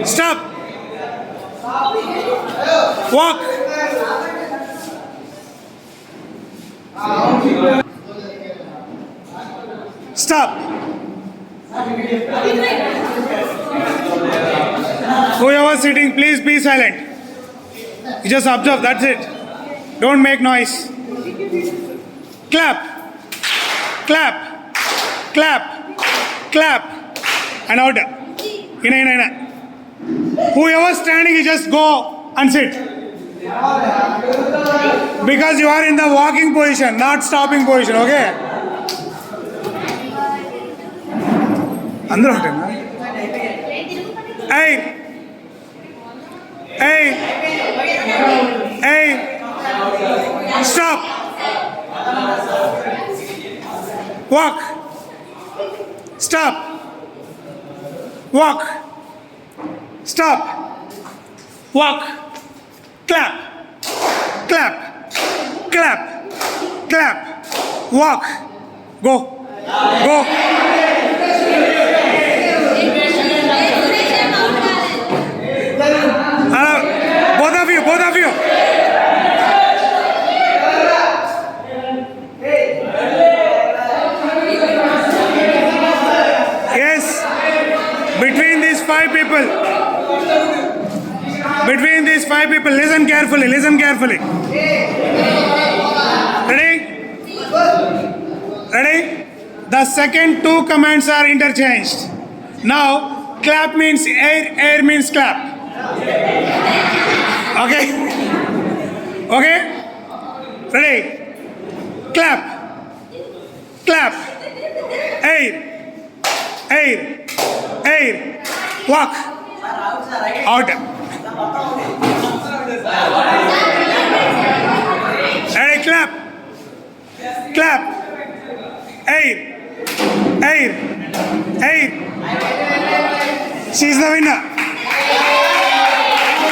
Stop. Walk. Stop. Whoever sitting, please be silent. You just observe, that's it. Don't make noise. Clap. Clap. Clap. Clap. And out. Ina. Whoever standing, you just go and sit. Because you are in the walking position, not stopping position, okay? Andro hote na? Hey! Stop! Walk! Stop! Walk! Stop! Walk! Clap! Clap! Clap! Clap! Walk! Go! Go! Both of you. Yes, between these five people, listen carefully. Ready? The second two commands are interchanged. Now, clap means air means clap. Okay? Ready? Clap. Air. Walk. Out. Ready? Clap. Air. She's the winner.